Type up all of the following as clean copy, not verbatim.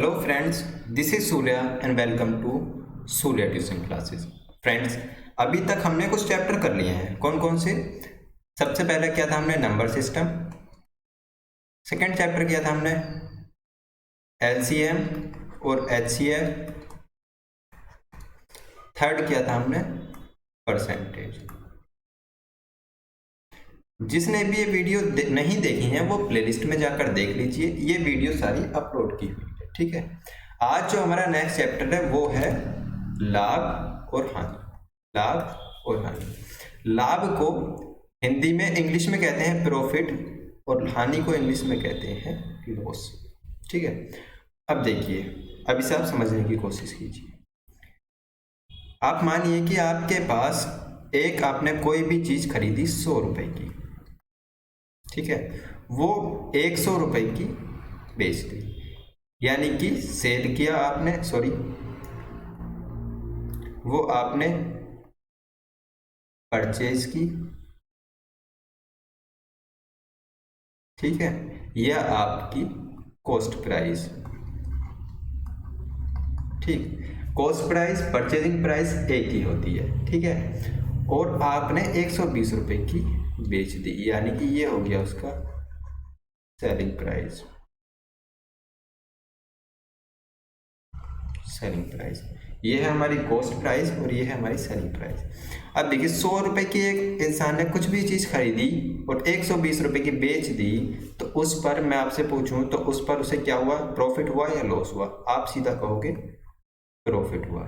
Hello friends, this is Surya and welcome to Surya tuition classes. Friends, अभी तक हमने कुछ चैप्टर कर लिए हैं। कौन कौन से? सबसे पहले किया था हमने नंबर सिस्टम। सेकंड चैप्टर किया था हमने एलसीएम और एचसीएफ। थर्ड किया था हमने परसेंटेज। जिसने भी ये वीडियो नहीं देखी है वो प्लेलिस्ट में जाकर देख लीजिए, ये वीडियो सारी अपलोड की हुई है। ठीक है, आज जो हमारा नेक्स्ट चैप्टर है वो है लाभ और हानि। लाभ और हानि। लाभ को हिंदी में इंग्लिश में कहते हैं प्रॉफिट और हानि को इंग्लिश में कहते हैं लॉस। ठीक है, अब देखिए, अभी से आप समझने की कोशिश कीजिए। आप मानिए कि आपके पास आपने कोई भी चीज खरीदी 100 रुपए की। ठीक है, वो 100 रुपए की बेच दी, यानी कि सेल किया आपने, सॉरी, वो आपने परचेज की। ठीक है, यह आपकी कॉस्ट प्राइस। ठीक, कॉस्ट प्राइस परचेजिंग प्राइस एक ही होती है। ठीक है, और आपने 120 रुपए की बेच दी, यानी कि ये हो गया उसका सेलिंग प्राइस। सेलिंग प्राइस ये है हमारी कॉस्ट प्राइस और ये है हमारी सेलिंग प्राइस। अब देखिए, 100 रुपए की एक इंसान ने कुछ भी चीज खरीदी और 120 रुपए की बेच दी, तो उस पर मैं आपसे पूछूं तो उस पर उसे क्या हुआ? प्रॉफिट हुआ या लॉस हुआ? आप सीधा कहोगे प्रॉफिट हुआ।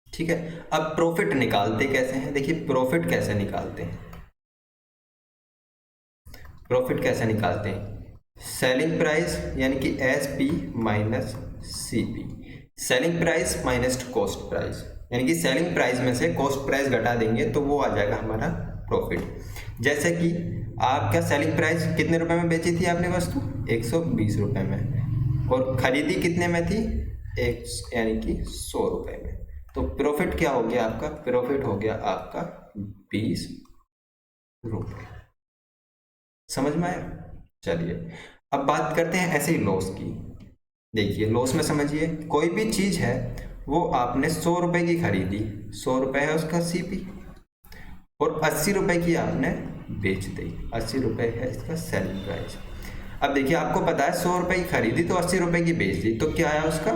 ठीक है, अब प्रॉफिट निकालते कैसे हैं? देखिए, प्रॉफिट कैसे निकालते हैं? प्रॉफिट कैसे निकालते हैं? सेलिंग प्राइस यानी कि S P minus C P. Selling price minus cost price, यानी कि सेलिंग प्राइस में से कॉस्ट प्राइस घटा देंगे तो वो आ जाएगा हमारा प्रॉफिट। जैसे कि आपका सेलिंग प्राइस कितने रुपए में बेची थी आपने वस्तु? 120 रुपए में, और खरीदी कितने में थी? यानी कि 100 रुपए में। तो प्रॉफिट क्या हो गया आपका? प्रॉफिट हो गया आपका 20 रुपए। समझ में आया? चलिए, अब बात करते हैं ऐसे ही लॉस की। देखिए, लॉस में समझिए, कोई भी चीज है वो आपने 100 रुपए की खरीदी, 100 रुपए है उसका सीपी, और 80 रुपए की आपने बेच दी, 80 रुपए है इसका सेलिंग प्राइस। अब देखिए, आपको पता है 100 रुपए की खरीदी तो 80 रुपए की बेच दी, तो क्या आया उसका?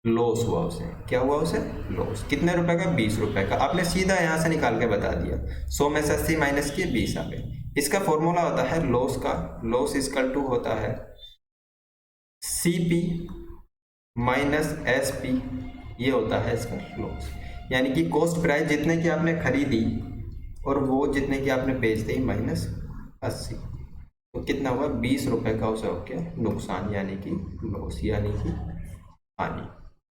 लॉस हुआ उसे। क्या हुआ उसे? लॉस। कितने रुपए का? 20 रुपए का। आपने सीधा यहां से निकाल के बता दिया, 100 में से 80 माइनस किए 20 आ गए। इसका फॉर्मूला होता है लॉस का, लॉस इजकल टू होता है सीपी माइनस एस पी, ये होता है इसका लॉस। यानी कि कॉस्ट प्राइस जितने की आपने खरीदी और वो जितने की आपने बेच दी माइनस 80, तो कितना हुआ? 20 रुपए का उसे हो गया नुकसान, यानी कि लॉस, यानी कि हानि।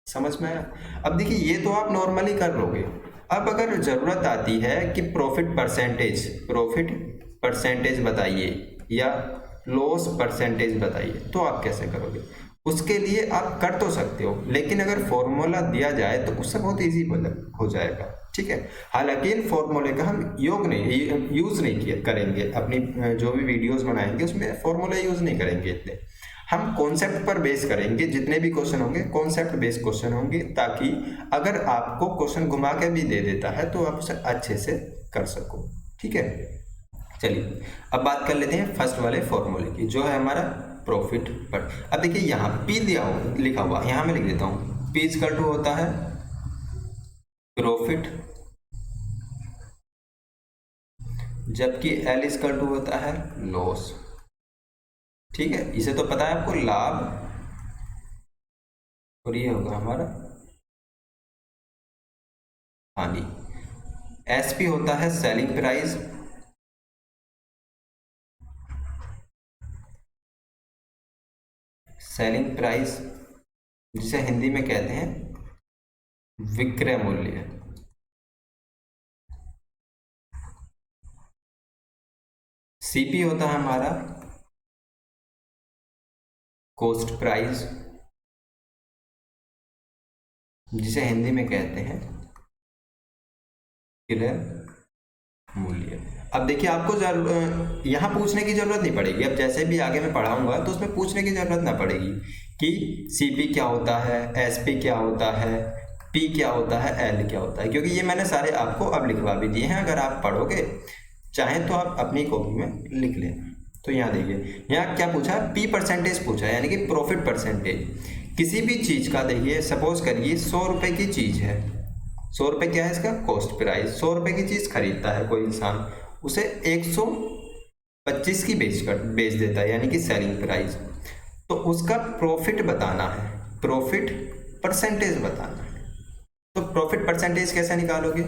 समझ में आया? अब देखिए, ये तो आप नॉर्मली कर लोगे। अब अगर जरूरत आती है कि प्रॉफिट परसेंटेज बताइए या लॉस परसेंटेज बताइए, तो आप कैसे करोगे? उसके लिए आप कर तो सकते हो, लेकिन अगर फॉर्मूला दिया जाए तो उससे बहुत इजी हो जाएगा। ठीक है, हालांकि इन फॉर्मूले का हम यूज नहीं करेंगे। अपनी जो भी वीडियोस बनाएंगे उसमें फॉर्मूले यूज नहीं करेंगे इतने। हम कॉन्सेप्ट पर बेस करेंगे, जितने भी क्वेश्चन होंगे कॉन्सेप्ट बेस्ड क्वेश्चन होंगे, ताकि अगर आपको क्वेश्चन घुमा के भी दे देता है तो आप उसे अच्छे से कर सको। ठीक है, चलिए अब बात कर लेते हैं फर्स्ट वाले फॉर्मूले की, जो है हमारा प्रॉफिट पर। अब देखिए, यहाँ पी लिखा हुआ, यहाँ मैं लिख देता हूँ, पी इक्वल टू होता है प्रॉफिट, जबकि एल इक्वल टू होता है लॉस। ठीक है, इसे तो पता है आपको, लाभ, और ये होगा हमारा हानि। एसपी होता है सेलिंग प्राइस, सेलिंग प्राइस जिसे हिंदी में कहते हैं विक्रय मूल्य। सीपी होता है हमारा कॉस्ट प्राइस, जिसे हिंदी में कहते हैं क्रय मूल्य। अब देखिए आपको यहाँ पूछने की जरूरत नहीं पड़ेगी, अब जैसे भी आगे मैं पढ़ाऊंगा तो उसमें पूछने की जरूरत ना पड़ेगी कि सीपी क्या होता है, एसपी क्या होता है, पी क्या होता है, एल क्या होता है, क्योंकि ये मैंने सारे आपको अब लिखवा भी दिए हैं। अगर आप पढ़ोगे चाहें तो आप अपनी कॉपी में लिख लेना। तो यहाँ देखिए यहाँ क्या पूछा, पी परसेंटेज पूछा है, यानी कि प्रॉफिट परसेंटेज। किसी भी चीज़ का देखिए सपोज करिए 100 रुपये की चीज़ है, 100 रुपये क्या है इसका कॉस्ट प्राइस, 100 रुपये की चीज़ खरीदता है कोई इंसान, उसे 125 की बेच देता है, यानी कि सेलिंग प्राइस। तो उसका प्रॉफिट बताना है, प्रॉफिट परसेंटेज बताना है। तो प्रॉफिट परसेंटेज कैसे निकालोगे,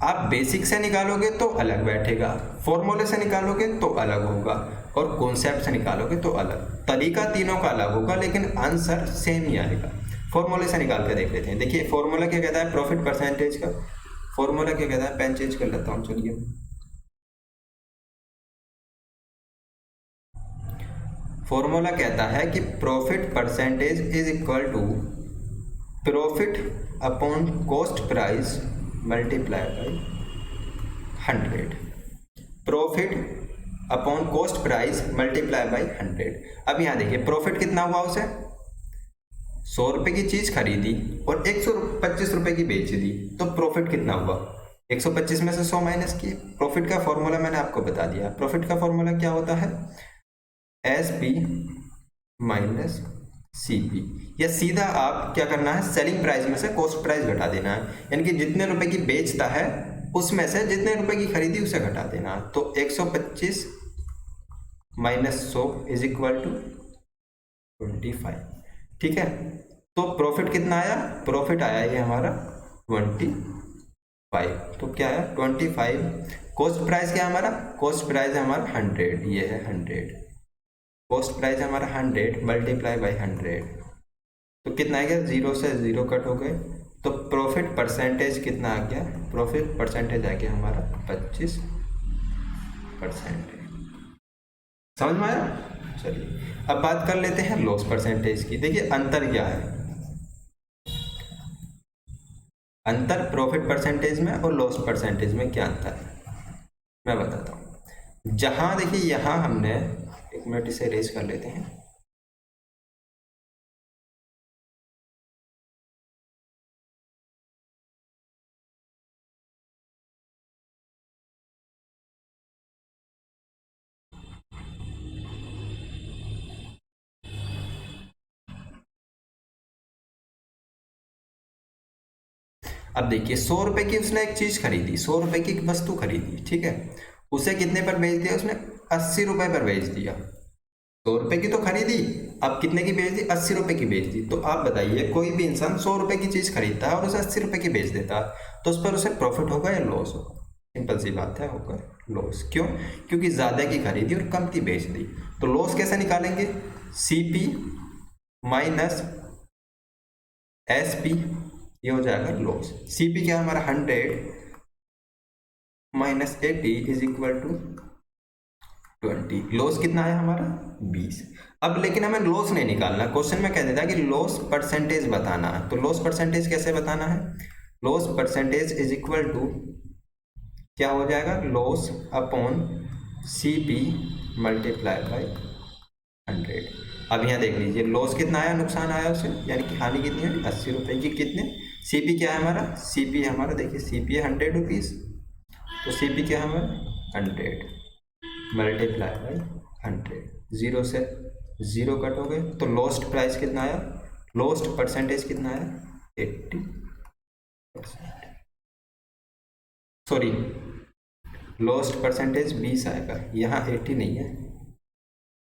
आप बेसिक से निकालोगे तो अलग बैठेगा, फॉर्मूले से निकालोगे तो अलग होगा, और कॉन्सेप्ट से निकालोगे तो अलग। तरीका तीनों का अलग होगा लेकिन आंसर सेम ही आएगा। फॉर्मूले से निकाल के देख लेते हैं। देखिए फॉर्मूला क्या कहता है प्रॉफिट परसेंटेज का, फॉर्मूला क्या कहता है, पेन चेंज कर लेता हूँ चलिए। फॉर्मूला कहता है कि profit percentage is equal to profit upon cost price multiply by 100। Profit upon cost price multiply by 100। अब यहाँ देखिए प्रॉफिट कितना हुआ, उसे 100 रुपये की चीज़ खरीदी और 125 रुपये की बेच दी, तो प्रॉफिट कितना हुआ, 125 में से 100 माइनस किए। प्रॉफिट का फॉर्मूला मैंने आपको बता दिया। प्रॉफिट का फॉर्मूला क्या होता है, S P minus C P, या सीधा आप क्या करना है, सेलिंग प्राइस में से कॉस्ट प्राइस घटा देना है, यानी कि जितने रुपए की बेचता है उसमें से जितने रुपए की खरीदी उसे घटा देना। तो 125 माइनस 100 इज इक्वल टू 25। ठीक है, तो प्रॉफिट कितना आया, प्रॉफिट आया ये हमारा 25। तो क्या है 25। कॉस्ट प्राइस क्या है हमारा, कॉस्ट प्राइस है हमारा 100, ये है 100। कॉस्ट प्राइस है हमारा 100 मल्टीप्लाई बाई 100, तो कितना आ गया, 0 से 0 कट हो गए। तो प्रॉफिट परसेंटेज कितना आ गया, प्रॉफिट परसेंटेज आ गया हमारा 25%। समझ में आया। चलिए अब बात कर लेते हैं लॉस परसेंटेज की। देखिए अंतर क्या है, अंतर प्रॉफिट परसेंटेज में और लॉस परसेंटेज में क्या अंतर है मैं बताता हूँ। जहाँ देखिए यहाँ हमने, एक मिनट इसे रेज कर लेते हैं। अब देखिए 100 रुपए की उसने एक चीज खरीदी, 100 रुपए की वस्तु खरीदी, ठीक है, उसे कितने पर बेच दिया, उसने 80 रुपए पर बेच दिया। 100 रुपए की तो खरीदी, अब कितने की बेच दी, 80 रुपए की बेच दी। तो आप बताइए कोई भी इंसान 100 रुपए की चीज खरीदता है और उसे 80 रुपए की बेच देता है, तो उस पर उसे प्रॉफिट होगा या लॉस होगा, सिंपल सी बात है, होगा लॉस। क्यों, क्योंकि ज्यादा की खरीदी और कम की बेच दी। तो लॉस कैसे निकालेंगे, सीपी माइनस एसपी, ये हो जाएगा लॉस। सीपी क्या हमारा 100 minus 80 is equal to 20। Loss कितना है हमारा 20। अब लेकिन हमें लॉस नहीं निकालना, क्वेश्चन में कह देता है कि लॉस परसेंटेज बताना है। तो लॉस परसेंटेज कैसे बताना है, loss percentage is equal to क्या हो जाएगा, loss upon CP multiply by 100। अब यहाँ देख लीजिए लॉस कितना आया, नुकसान आया उसे, यानी कि हानि कितनी है 80 रुपए की। कितने, सीपी क्या है हमारा, सीपी हमारा देखिए सीपी है 100 रुपीज़, तो सीपी क्या है हमारा 100 मल्टीप्लाई बाई 100, 0 से 0 कट हो गए। तो लॉस्ट प्राइस कितना आया, लॉस्ट परसेंटेज कितना आया 80%, सॉरी लॉस्ट परसेंटेज 20 आएगा, यहाँ 80 नहीं है,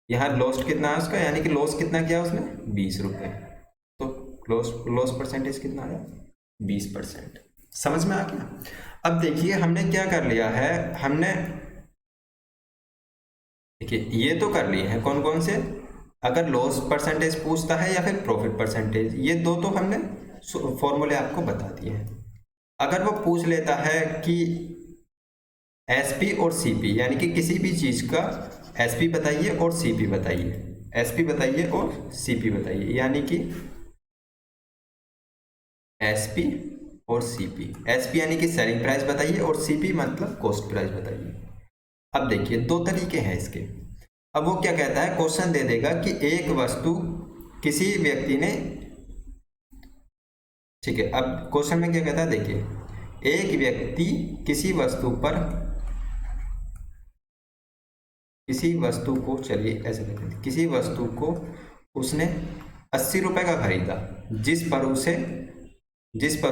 यहाँ लॉस्ट कितना है उसका, यानी कि लॉस कितना किया उसने 20 रुपये। तो लॉस परसेंटेज कितना आया 20%। समझ में आ गया। अब देखिए हमने क्या कर लिया है, हमने देखिए ये तो कर लिए हैं कौन कौन से, अगर लॉस परसेंटेज पूछता है या फिर प्रॉफिट परसेंटेज, ये दो तो हमने फॉर्मूले आपको बता दिए हैं। अगर वो पूछ लेता है कि एसपी और सीपी, यानी कि किसी भी चीज का एसपी बताइए और सीपी बताइए, एसपी बताइए और सीपी बताइए, यानी कि एसपी और सीपी। एसपी यानी कि सेलिंग प्राइस बताइए और सीपी मतलब कॉस्ट प्राइस बताइए। अब देखिए दो तरीके हैं इसके। अब वो क्या कहता है, क्वेश्चन दे देगा कि एक वस्तु किसी व्यक्ति ने, ठीक है, अब क्वेश्चन में क्या कहता है देखिए, एक व्यक्ति किसी वस्तु को चलिए ऐसे कहते हैं, किसी वस्तु को उसने 80 रुपए का खरीदा, जिस पर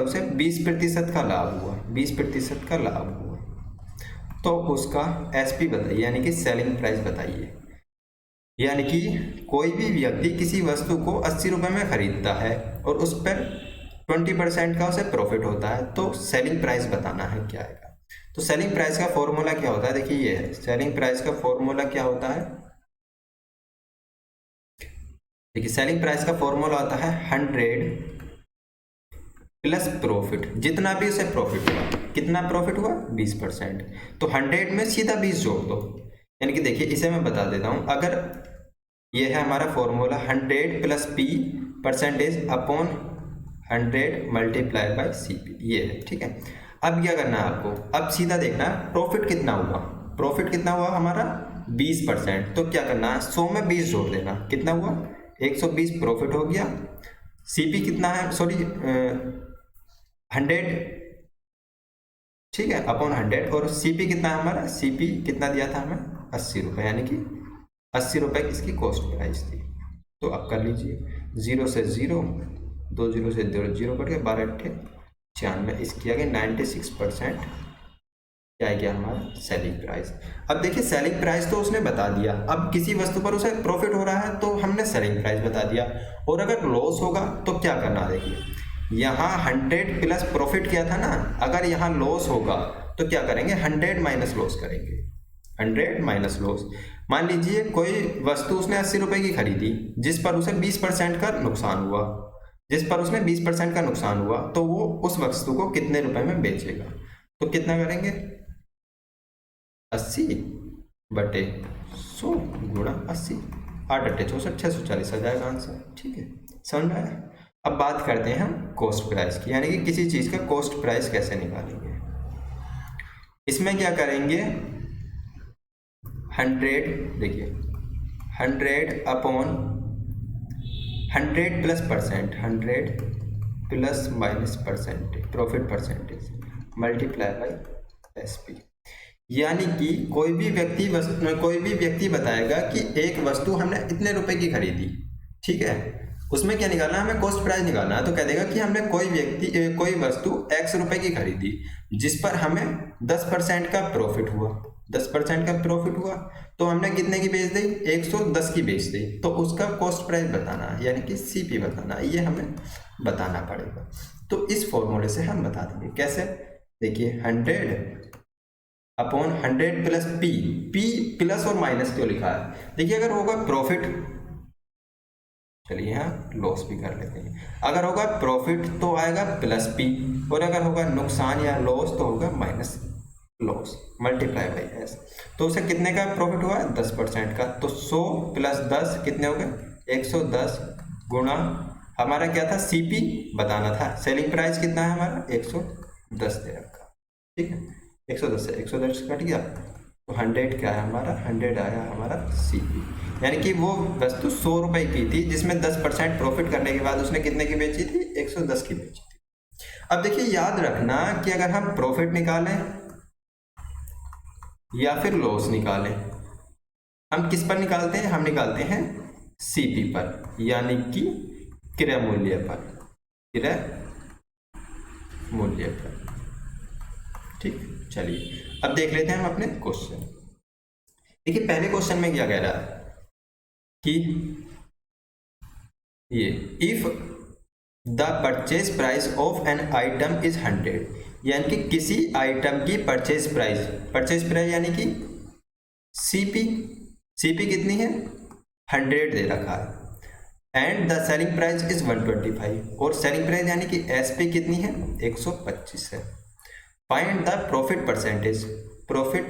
उसे 20% का लाभ हुआ, 20% का लाभ हुआ, तो उसका एसपी बताइए यानी कि सेलिंग प्राइस बताइए। यानी कि कोई भी व्यक्ति किसी वस्तु को 80 रुपए में खरीदता है और उस पर 20% का उसे प्रॉफिट होता है, तो सेलिंग प्राइस बताना है क्या आएगा। तो सेलिंग प्राइस का फॉर्मूला क्या होता है, देखिए ये है, सेलिंग प्राइस का फॉर्मूला क्या होता है, देखिए सेलिंग प्राइस का फॉर्मूला होता है 100 प्लस प्रॉफिट, जितना भी उसे प्रॉफिट हुआ, कितना प्रॉफिट हुआ 20%, तो 100 में सीधा 20 जोड़ दो। यानी कि देखिए इसे मैं बता देता हूं, अगर ये है हमारा formula 100 plus P percentage upon 100 multiply by CP, ये है, ठीक है। अब क्या करना है आपको, अब सीधा देखना है प्रॉफिट कितना हुआ, प्रॉफिट कितना हुआ हमारा 20%, तो क्या करना है 100 में 20 जोड़ देना, कितना हुआ 120 प्रॉफिट हो गया। सीपी कितना है, सॉरी 100, ठीक है, अपॉन 100, और सीपी कितना है हमारा, सीपी कितना दिया था हमें 80 रुपये, यानी कि 80 रुपये की इसकी कॉस्ट प्राइस थी। तो अब कर लीजिए 0 से 0, 2 0 से 0 0 कट गया, 12 8 96, इसकी आगे 96% क्या गया हमारा सेलिंग प्राइस। अब देखिए सेलिंग प्राइस तो उसने बता दिया, अब किसी वस्तु पर उसे प्रॉफिट हो रहा है तो हमने सेलिंग प्राइस बता दिया, और अगर लॉस होगा तो क्या करना, देखिए यहाँ 100 प्लस प्रॉफिट किया था ना, अगर यहाँ लॉस होगा तो क्या करेंगे 100 माइनस लॉस करेंगे, 100 माइनस लॉस। मान लीजिए कोई वस्तु उसने 80 रुपये की खरीदी, जिस पर उसे 20% का नुकसान हुआ, जिस पर उसने 20% का नुकसान हुआ, तो वो उस वस्तु को कितने रुपए में बेचेगा, तो कितना करेंगे 80 बटे 100 गुणा 80, 8 8 64 640 आ जाएगा आंसर, ठीक है, समझ में आया। अब बात करते हैं हम कॉस्ट प्राइस की, यानी कि किसी चीज़ का कॉस्ट प्राइस कैसे निकालेंगे। इसमें क्या करेंगे 100, देखिए 100 upon 100 plus percent, 100 plus minus percentage, profit percentage multiply by SP. यानी कि कोई भी व्यक्ति बताएगा कि एक वस्तु हमने इतने रुपए की खरीदी, ठीक है, उसमें क्या निकालना है हमें कॉस्ट प्राइस निकालना है। तो कह देगा कि हमने कोई वस्तु x रुपए की खरीदी, जिस पर हमें 10% का प्रॉफिट हुआ, 10% का प्रॉफिट हुआ, तो हमने कितने की बेच दी 110 की बेच दी, तो उसका कॉस्ट प्राइस बताना है, यानी कि सीपी बताना है, ये हमें बताना पड़ेगा। तो इस फॉर्मूले से हम बता देंगे कैसे, देखिए 100 upon 100 plus P, P plus और माइनस क्यों लिखा है, देखिए अगर होगा प्रॉफिट, चलिए यहाँ लॉस भी कर लेते हैं, अगर होगा प्रॉफिट तो आएगा प्लस पी, और अगर होगा नुकसान या लॉस तो होगा minus loss multiply by S. तो उसे कितने का प्रॉफिट हुआ 10% का, तो 100 प्लस 10 कितने हो गए 110 गुणा हमारा क्या था सीपी बताना था, सेलिंग प्राइस कितना है हमारा 110 दे रखा, ठीक है, 110 से 110 कट गया, तो 100 क्या है हमारा 100 आया हमारा सीपी। यानी कि वो वस्तु 100 रुपए की थी, जिसमें 10% प्रॉफिट करने के बाद उसने कितने की बेची थी 110 की बेची थी। अब देखिए याद रखना कि अगर हम प्रॉफिट निकालें या फिर लॉस निकालें, हम किस पर निकालते हैं, हम निकालते हैं सीपी पर, यानी कि क्रय मूल्य पर, क्रय मूल्य पर, ठीक। चलिए अब देख लेते हैं हम अपने क्वेश्चन। देखिए पहले क्वेश्चन में क्या कह रहा है कि ये if the purchase price of an item is 100, यानी कि किसी आइटम की परचेज प्राइस यानी कि सीपी कितनी है 100 दे रखा है, and the selling price is 125, और सेलिंग प्राइस यानी कि एसपी कितनी है 125 है। Find the profit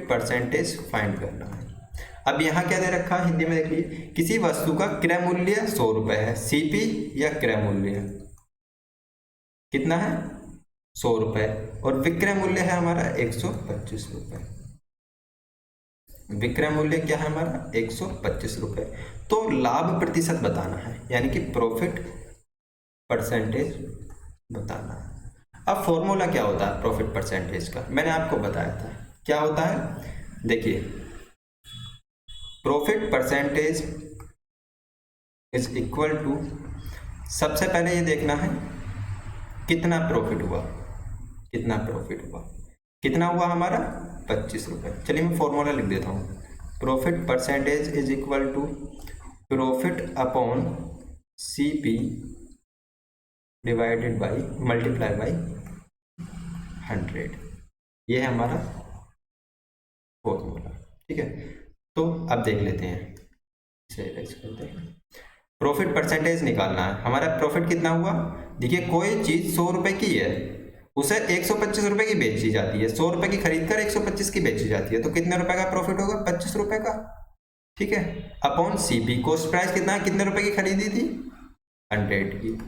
percentage find करना है। अब यहाँ क्या दे रखा है हिंदी में देखिए, किसी वस्तु का क्रय मूल्य 100 रुपए है, सीपी या क्रय मूल्य कितना है 100 रुपये, और विक्रय मूल्य है हमारा 125 रुपये। विक्रय मूल्य क्या है हमारा 125 रुपये। तो लाभ प्रतिशत बताना है, यानी कि प्रॉफिट परसेंटेज बताना है। अब फॉर्मूला क्या होता है प्रॉफिट परसेंटेज का, मैंने आपको बताया था क्या होता है। देखिए, profit percentage is equal to, सबसे पहले ये देखना है कितना प्रॉफिट हुआ, कितना प्रॉफिट हुआ, कितना हुआ हमारा 25 रुपये। चलिए मैं फॉर्मूला लिख देता हूँ। Profit percentage is equal to profit upon CP divided by multiply by 100, ये है हमारा फॉर्मूला। ठीक है, तो अब देख लेते हैं, इसे erase करते हैं। प्रॉफिट परसेंटेज निकालना है, हमारा प्रॉफिट कितना हुआ। देखिए, कोई चीज़ 100 रुपये की है, उसे 125 रुपये की बेची जाती है, 100 रुपये की खरीद कर 125 की बेची जाती है, तो कितने रुपए का प्रॉफिट होगा 25 रुपये का। ठीक है, अपॉन CP, कॉस्ट प्राइस कितना है, कितने रुपए की खरीदी थी 100 की,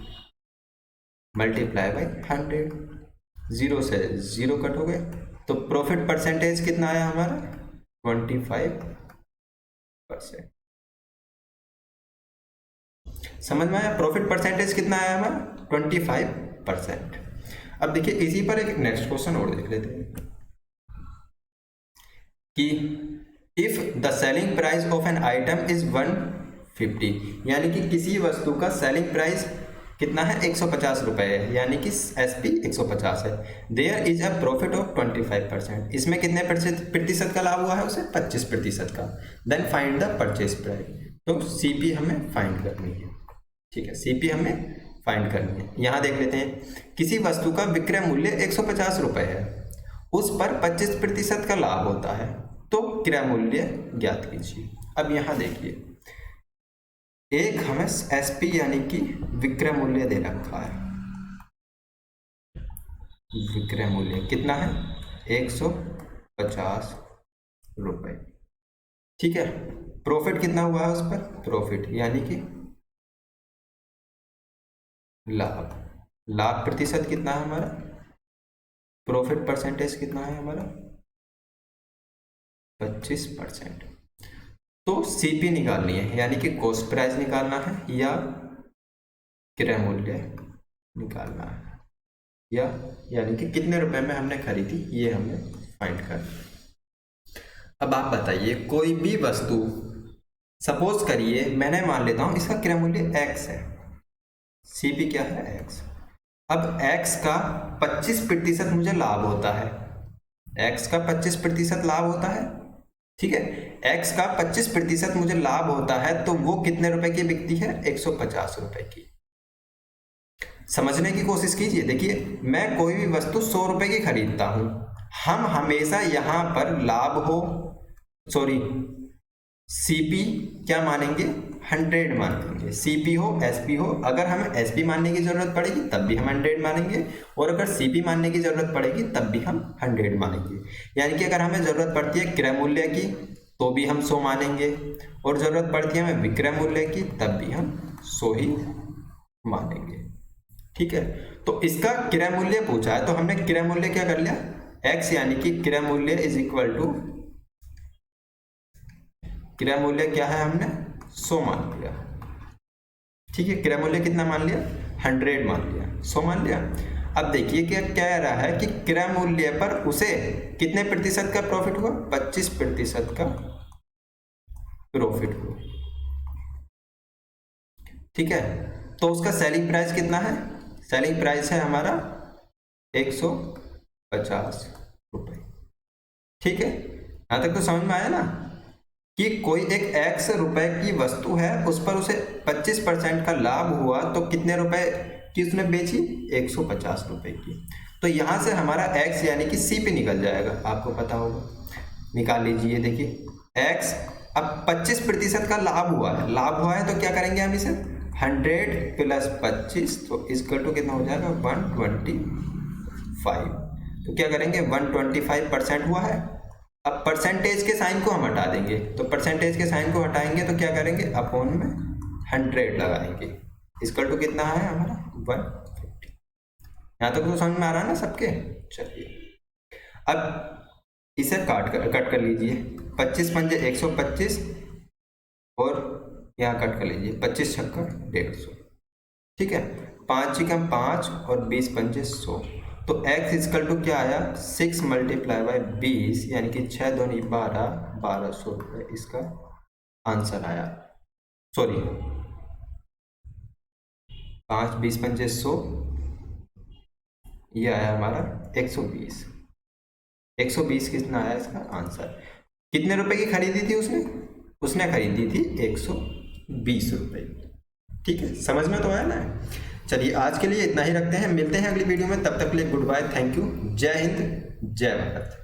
मल्टीप्लाई बाई 100, 0 से 0 कट हो गए, तो प्रॉफिट परसेंटेज कितना आया हमारा 25%। समझ में आया, प्रॉफिट परसेंटेज कितना आया हमारा 25%। अब देखिए, इसी पर एक नेक्स्ट क्वेश्चन और देख लेते हैं कि if the selling price of an item is 150, यानी कि किसी वस्तु का सेलिंग प्राइस कितना है 150 रुपये है, यानी कि SP 150 है। There is a profit of 25%, इसमें कितने प्रतिशत का लाभ हुआ है उसे 25% का। Then find the purchase price, तो CP हमें फाइंड करनी है। ठीक है, CP हमें फाइंड करनी है। यहाँ देख लेते हैं, किसी वस्तु का विक्रय मूल्य 150 रुपये है, उस पर 25% का लाभ होता है, तो क्रय मूल्य ज्ञात कीजिए। अब यहाँ देखिए, एक हमें SP यानी कि विक्रय मूल्य दे रखा है, विक्रय मूल्य कितना है 150 रुपये। ठीक है, प्रॉफिट कितना हुआ है उस पर, प्रॉफिट यानी कि लाभ, लाभ प्रतिशत कितना है हमारा, प्रॉफिट परसेंटेज कितना है हमारा 25%। तो CP निकालनी है, यानी कि कॉस्ट प्राइस निकालना है या क्रय मूल्य निकालना है, या यानी कि कितने रुपए में हमने खरीदी, ये हमें फाइंड करना है। अब आप बताइए, कोई भी वस्तु, सपोज करिए मैंने मान लेता हूं इसका क्रय मूल्य X है, CP क्या है X। अब X का 25% मुझे लाभ होता है, X का 25% लाभ होता है। ठीक है, X का 25% मुझे लाभ होता है, तो वो कितने रुपए की बिकती है 150 रुपए की। समझने की कोशिश कीजिए। देखिए, मैं कोई भी वस्तु 100 रुपए की खरीदता हूं, हम हमेशा यहां पर लाभ हो, सॉरी CP क्या मानेंगे 100 मानेंगे, CP हो SP हो। अगर हमें SP मानने की जरूरत पड़ेगी तब भी हम 100 मानेंगे, और अगर CP मानने की जरूरत पड़ेगी तब भी हम 100 मानेंगे। यानी कि अगर हमें जरूरत पड़ती है क्रय मूल्य की तो भी हम 100 मानेंगे, और जरूरत पड़ती है हमें विक्रय मूल्य की तब भी हम 100 ही मानेंगे। ठीक है, तो इसका क्रय मूल्य पूछा है, तो हमने क्रय मूल्य क्या कर लिया X, यानी कि क्रय मूल्य इज इक्वल टू, क्रय मूल्य क्या है हमने 100 मान लिया। ठीक है, क्रय मूल्य कितना मान लिया 100 मान लिया, 100 मान लिया। अब देखिए क्या कह रहा है कि क्रय मूल्य पर उसे कितने प्रतिशत का प्रॉफिट हुआ, 25% का प्रॉफिट हुआ। ठीक है, तो उसका सेलिंग प्राइस कितना है, सेलिंग प्राइस है हमारा 150 रुपये। ठीक है, यहां तक तो समझ में आया ना कि कोई एक X रुपए की वस्तु है, उस पर उसे 25% का लाभ हुआ, तो कितने रुपए की उसने बेची 150 रुपए की। तो यहां से हमारा X यानी कि CP निकल जाएगा, आपको पता होगा, निकाल लीजिए। देखिए X, अब 25% का लाभ हुआ है, लाभ हुआ है तो क्या करेंगे हम इसे 100 प्लस 25, तो इसका टू कितना हो जाएगा 125। तो क्या करेंगे 125% हुआ है। अब परसेंटेज के साइन को हम हटा देंगे, तो परसेंटेज के साइन को हटाएंगे तो क्या करेंगे अपॉन में 100 लगाएंगे, इसका टू कितना है हमारा 150। यहाँ तक तो समझ में आ रहा है ना सबके। चलिए अब इसे कट कर लीजिए। 25 पंजे 125 और यहाँ कट कर लीजिए 25 छक्का 150, ठीक है। 5 चिकन 5 और 20 पंजे 100। तो x इजकल टू क्या आया 6 मल्टीप्लाई बाई 20 यानी कि 6 दूनी 12, 1200 रुपये इसका आंसर आया। सॉरी 5 20 पंजे 100, ये आया हमारा 120। 120 कितना आया इसका आंसर। कितने रुपए की खरीदी थी उसने? उसने खरीदी थी 120 रुपये। ठीक है, समझ में तो आया ना। चलिए आज के लिए इतना ही रखते हैं, मिलते हैं अगली वीडियो में, तब तक के लिए गुड बाय, थैंक यू, जय हिंद जय भारत।